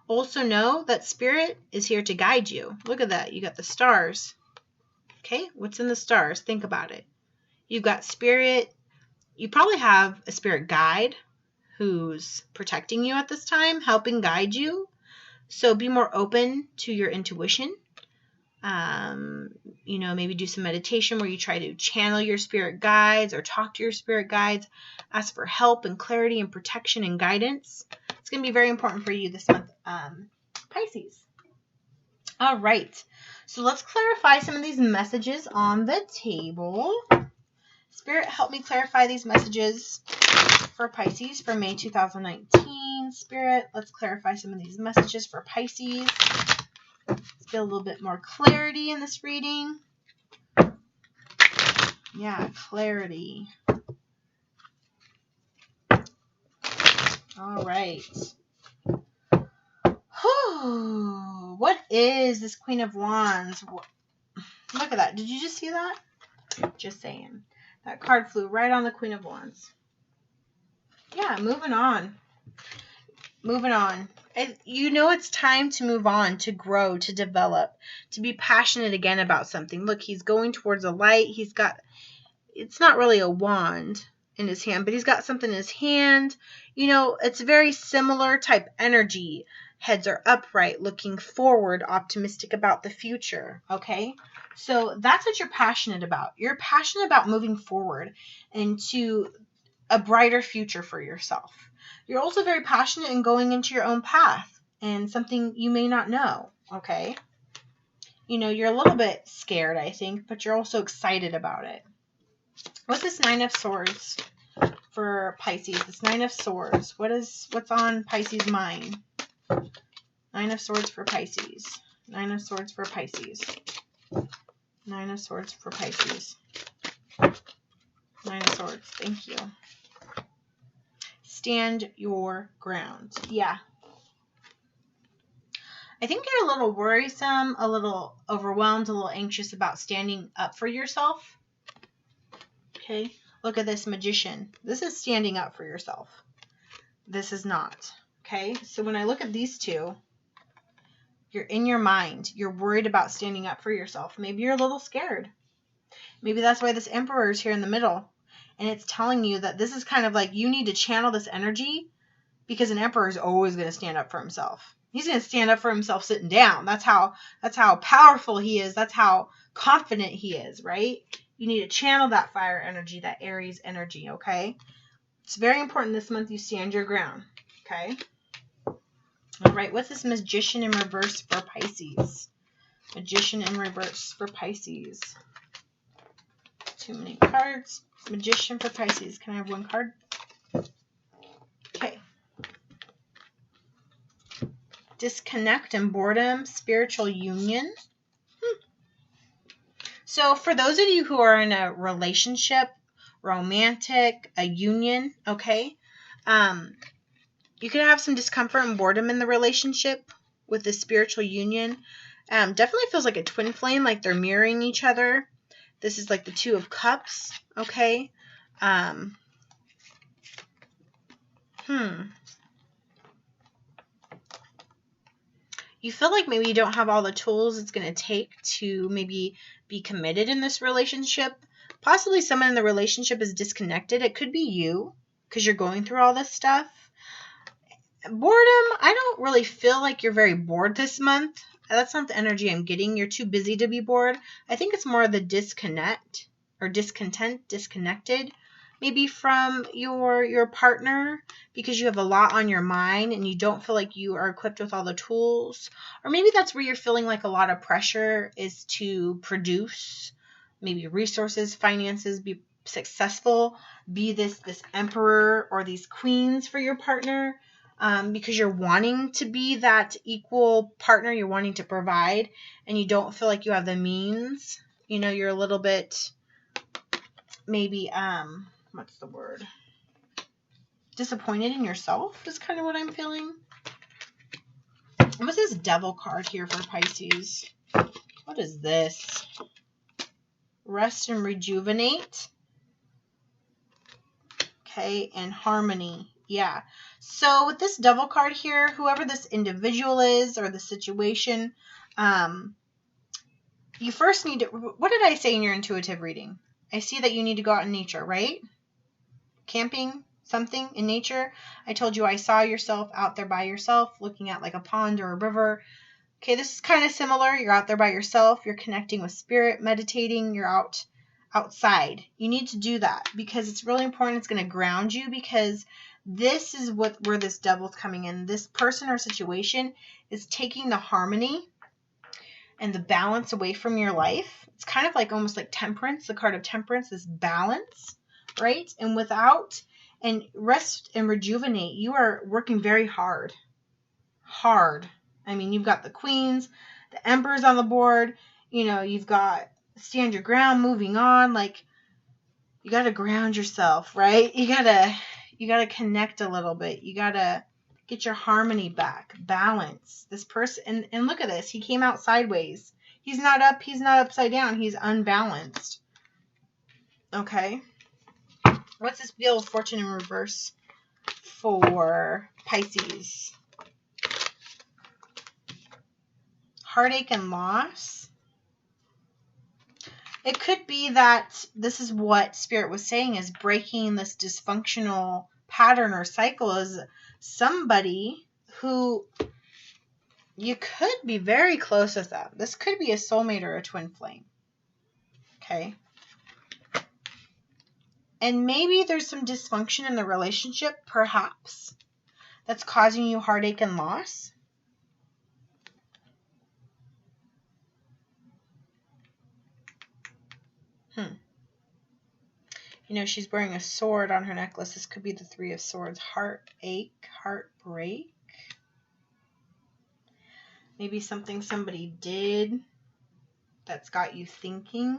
Also know that Spirit is here to guide you. Look at that. You got the stars. Okay? What's in the stars? Think about it. You've got Spirit. You probably have a Spirit guide who's protecting you at this time, helping guide you. So be more open to your intuition. Maybe do some meditation where you try to channel your spirit guides or talk to your spirit guides. Ask for help and clarity and protection and guidance. It's going to be very important for you this month, Pisces. All right. So let's clarify some of these messages on the table. Spirit, help me clarify these messages for Pisces for May 2019. Spirit, let's clarify some of these messages for Pisces. Let's get a little bit more clarity in this reading. Yeah, clarity. All right. What is this Queen of Wands? Look at that. Did you just see that? Just saying. That card flew right on the Queen of Wands. Yeah, moving on. Moving on. You know it's time to move on, to grow, to develop, to be passionate again about something. Look, he's going towards a light. He's got, it's not really a wand in his hand, but he's got something in his hand. You know, it's very similar type energy. Heads are upright, looking forward, optimistic about the future. Okay? So that's what you're passionate about. You're passionate about moving forward into a brighter future for yourself. You're also very passionate in going into your own path and something you may not know, okay? You know, you're a little bit scared, I think, but you're also excited about it. What's this Nine of Swords for Pisces? This Nine of Swords. What's on Pisces' mind? Nine of Swords for Pisces. Nine of Swords for Pisces. Nine of Swords for Pisces. Nine of Swords. Thank you. Stand your ground. Yeah. I think you're a little worrisome, a little overwhelmed, a little anxious about standing up for yourself. Okay. Look at this Magician. This is standing up for yourself. This is not. Okay. So when I look at these two, you're in your mind. You're worried about standing up for yourself. Maybe you're a little scared. Maybe that's why this Emperor is here in the middle. And it's telling you that this is kind of like you need to channel this energy because an Emperor is always going to stand up for himself. He's going to stand up for himself sitting down. That's how powerful he is. That's how confident he is, right? You need to channel that fire energy, that Aries energy, okay? It's very important this month you stand your ground, okay? All right, what's this Magician in reverse for Pisces? Magician in reverse for Pisces. Too many cards. Magician for Pisces. Can I have one card? Okay. Disconnect and boredom, spiritual union. So for those of you who are in a relationship, romantic, a union, okay, you can have some discomfort and boredom in the relationship with the spiritual union. Definitely feels like a twin flame, like they're mirroring each other. This is like the Two of Cups, okay? You feel like maybe you don't have all the tools it's going to take to maybe be committed in this relationship. Possibly someone in the relationship is disconnected. It could be you because you're going through all this stuff. Boredom, I don't really feel like you're very bored this month. That's not the energy I'm getting. You're too busy to be bored. I think it's more the disconnect or discontent, disconnected, maybe from your partner because you have a lot on your mind and you don't feel like you are equipped with all the tools. Or maybe that's where you're feeling like a lot of pressure is to produce maybe resources, finances, be successful, be this emperor or these queens for your partner. Because you're wanting to be that equal partner, you're wanting to provide, and you don't feel like you have the means. You know, you're a little bit maybe, what's the word? Disappointed in yourself is kind of what I'm feeling. What's this Devil card here for Pisces? What is this? Rest and rejuvenate. Okay, and harmony. Yeah. So with this Devil card here, whoever this individual is or the situation, you first need to, what did I say in your intuitive reading? I see that you need to go out in nature, right? Camping, something in nature. I told you I saw yourself out there by yourself, looking at like a pond or a river. Okay, this is kind of similar. You're out there by yourself. You're connecting with spirit, meditating. You're outside. You need to do that because it's really important. It's going to ground you because this is where this Devil's coming in. This person or situation is taking the harmony and the balance away from your life. It's kind of like almost like temperance. The card of temperance is balance, right? And without and rest and rejuvenate, you are working very hard. I mean, you've got the queens, the emperors on the board. You know, you've got stand your ground, moving on. Like, you got to ground yourself, right? You got to connect a little bit. You got to get your harmony back, balance. This person, and look at this. He came out sideways. He's not up. He's not upside down. He's unbalanced. Okay. What's this Wheel of Fortune in reverse for Pisces? Heartache and loss. It could be that this is what Spirit was saying, is breaking this dysfunctional pattern or cycle is somebody who you could be very close with them. This could be a soulmate or a twin flame. Okay. And maybe there's some dysfunction in the relationship, perhaps, that's causing you heartache and loss. You know, she's wearing a sword on her necklace. This could be the Three of Swords. Heartache, heartbreak. Maybe something somebody did that's got you thinking.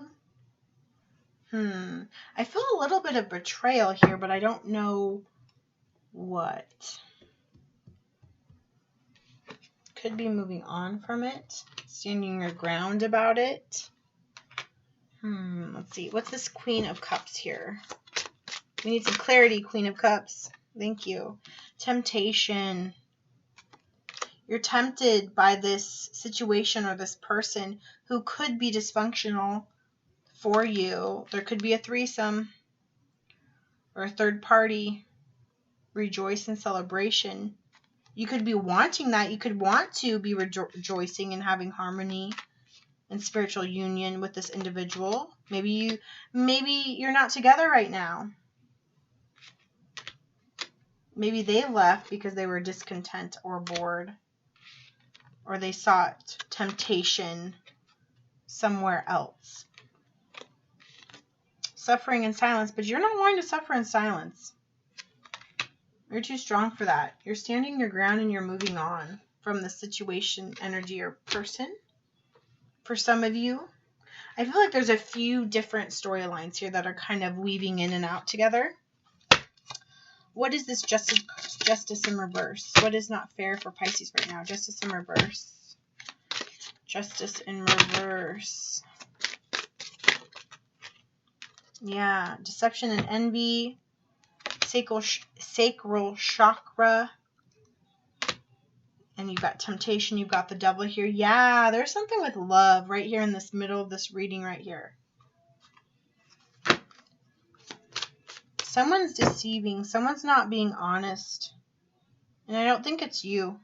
I feel a little bit of betrayal here, but I don't know what. Could be moving on from it. Standing your ground about it. Let's see. What's this Queen of Cups here? We need some clarity, Queen of Cups. Thank you. Temptation. You're tempted by this situation or this person who could be dysfunctional for you. There could be a threesome or a third party. Rejoice in celebration. You could be wanting that. You could want to be rejoicing and having harmony and spiritual union with this individual. Maybe you're not together right now. Maybe they left because they were discontent or bored, or they sought temptation somewhere else. Suffering in silence, but you're not wanting to suffer in silence. You're too strong for that. You're standing your ground and you're moving on from the situation, energy, or person. For some of you, I feel like there's a few different storylines here that are kind of weaving in and out together. What is this justice in reverse? What is not fair for Pisces right now? Justice in reverse. Justice in reverse. Yeah, deception and envy. Sacral chakra. And you've got temptation, you've got the Devil here. Yeah, there's something with love right here in this middle of this reading right here. Someone's deceiving. Someone's not being honest. And I don't think it's you.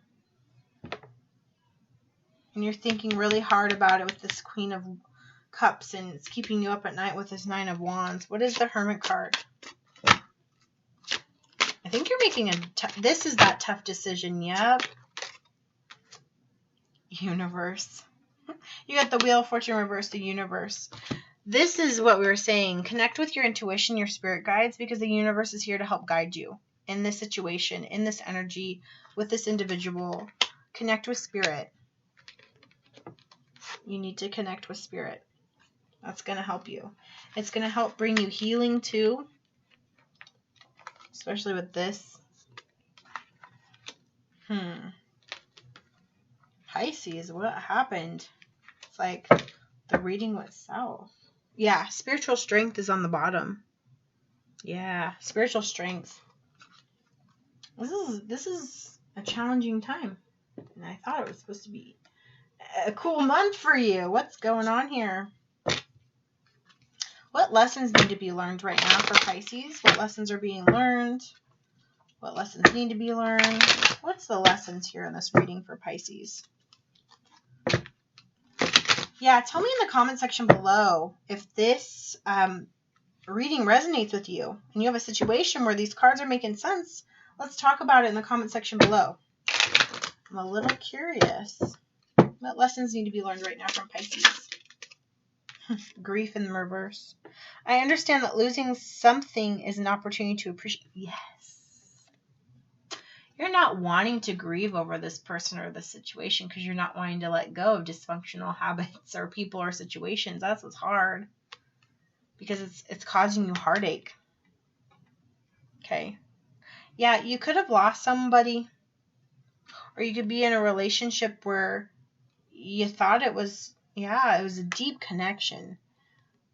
And you're thinking really hard about it with this Queen of Cups, and it's keeping you up at night with this Nine of Wands. What is the Hermit card? I think you're making this is that tough decision. Yep. Universe. You got the Wheel of Fortune reverse, the universe. This is what we were saying. Connect with your intuition, your spirit guides, because the universe is here to help guide you in this situation, in this energy, with this individual. Connect with spirit. You need to connect with spirit. That's going to help you. It's going to help bring you healing too, especially with this. Pisces, what happened? It's like the reading went south. Yeah, spiritual strength is on the bottom. Yeah, spiritual strength. This is a challenging time. And I thought it was supposed to be a cool month for you. What's going on here? What lessons need to be learned right now for Pisces? What lessons are being learned? What lessons need to be learned? What's the lessons here in this reading for Pisces? Yeah, tell me in the comment section below if this reading resonates with you and you have a situation where these cards are making sense. Let's talk about it in the comment section below. I'm a little curious. What lessons need to be learned right now from Pisces? Grief in the reverse. I understand that losing something is an opportunity to appreciate. Yes. You're not wanting to grieve over this person or this situation because you're not wanting to let go of dysfunctional habits or people or situations. That's what's hard. Because it's causing you heartache. Okay. Yeah, you could have lost somebody. Or you could be in a relationship where you thought it was a deep connection.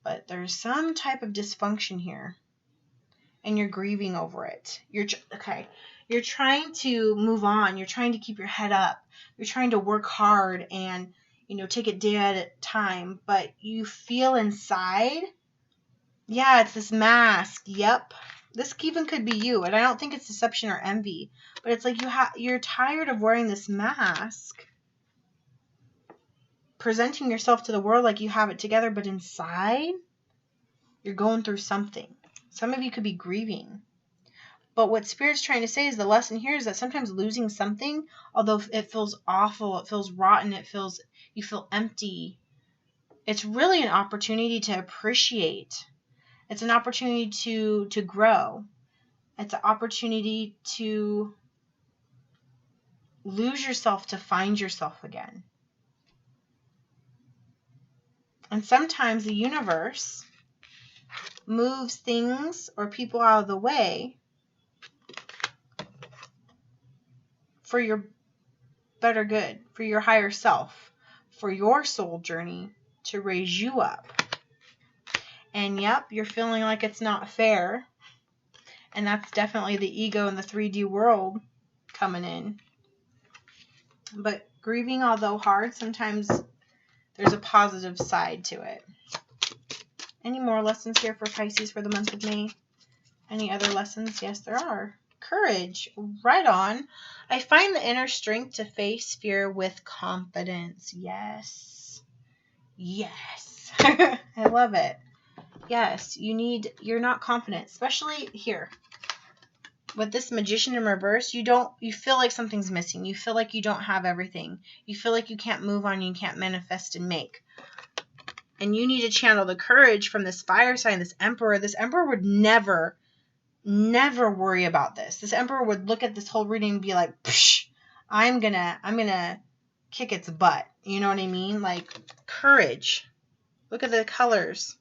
But there's some type of dysfunction here. And you're grieving over it. You're trying to move on. You're trying to keep your head up. You're trying to work hard and, take it day at a time. But you feel inside, it's this mask. Yep. This even could be you. And I don't think it's deception or envy. But it's like you're tired of wearing this mask. Presenting yourself to the world like you have it together. But inside, you're going through something. Some of you could be grieving. But what Spirit's trying to say is the lesson here is that sometimes losing something, although it feels awful, it feels rotten, you feel empty, it's really an opportunity to appreciate. It's an opportunity to grow. It's an opportunity to lose yourself to find yourself again. And sometimes the universe moves things or people out of the way for your better good, for your higher self, for your soul journey to raise you up. And yep, you're feeling like it's not fair. And that's definitely the ego in the 3D world coming in. But grieving, although hard, sometimes there's a positive side to it. Any more lessons here for Pisces for the month of May? Any other lessons? Yes, there are. Courage. Right on. I find the inner strength to face fear with confidence. Yes. Yes. I love it. Yes, you're not confident, especially here. With this Magician in reverse, you feel like something's missing. You feel like you don't have everything. You feel like you can't move on, you can't manifest and make. And you need to channel the courage from this fire sign, this Emperor. This Emperor would never worry about this. This Emperor would look at this whole reading and be like, psh, I'm gonna kick its butt. You know what I mean? Like, courage. Look at the colors.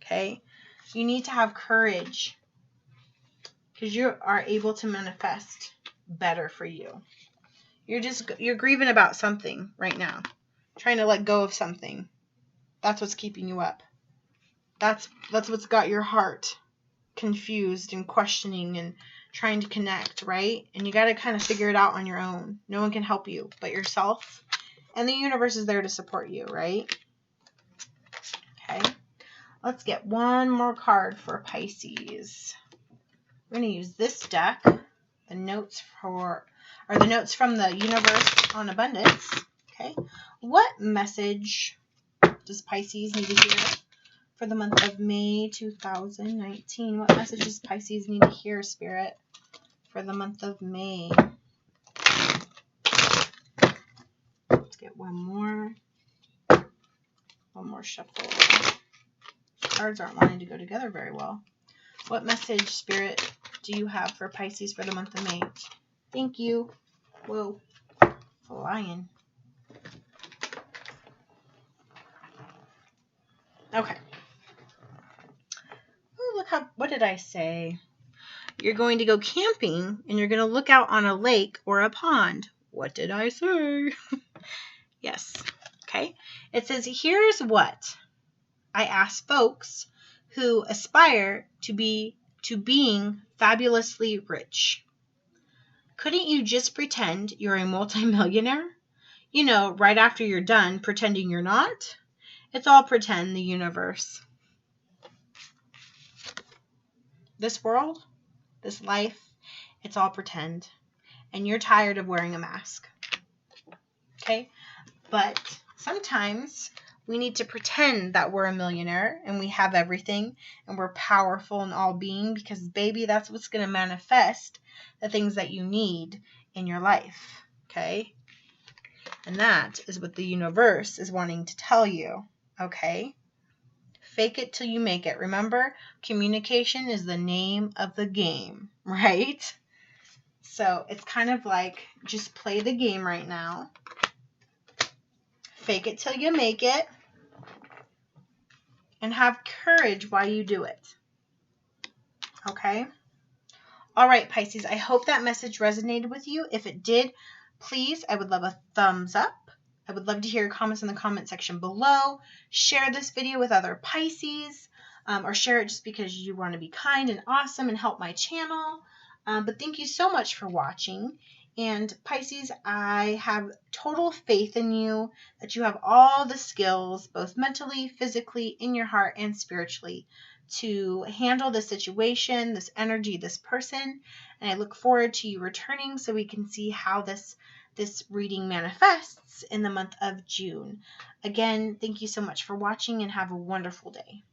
Okay? You need to have courage. Because you are able to manifest better for you. You're grieving about something right now. Trying to let go of something. That's what's keeping you up. That's what's got your heart confused and questioning and trying to connect, right? And you got to kind of figure it out on your own. No one can help you but yourself. And the universe is there to support you, right? Okay. Let's get one more card for Pisces. We're going to use this deck, the notes from the universe on abundance. Okay. What message does Pisces need to hear for the month of May 2019? What message does Pisces need to hear, Spirit, for the month of May? Let's get one more shuffle. Cards aren't wanting to go together very well. What message, Spirit, do you have for Pisces for the month of May? Thank you. Whoa. Flying. Okay. look how, what did I say? You're going to go camping and you're going to look out on a lake or a pond. What did I say? Yes. Okay. It says, here's what I ask folks who aspire to being fabulously rich. Couldn't you just pretend you're a multimillionaire? You know, right after you're done pretending you're not? It's all pretend, the universe. This world, this life, it's all pretend. And you're tired of wearing a mask. Okay? But sometimes we need to pretend that we're a millionaire and we have everything and we're powerful in all being, because, baby, that's what's going to manifest the things that you need in your life. Okay? And that is what the universe is wanting to tell you. Okay? Fake it till you make it. Remember, communication is the name of the game, right? So it's kind of like, just play the game right now. Fake it till you make it. And have courage while you do it. Okay? All right, Pisces, I hope that message resonated with you. If it did, please, I would love a thumbs up. I would love to hear your comments in the comment section below. Share this video with other Pisces, or share it just because you want to be kind and awesome and help my channel. But thank you so much for watching. And Pisces, I have total faith in you, that you have all the skills, both mentally, physically, in your heart, and spiritually, to handle this situation, this energy, this person. And I look forward to you returning so we can see how this reading manifests in the month of June. Again, thank you so much for watching and have a wonderful day.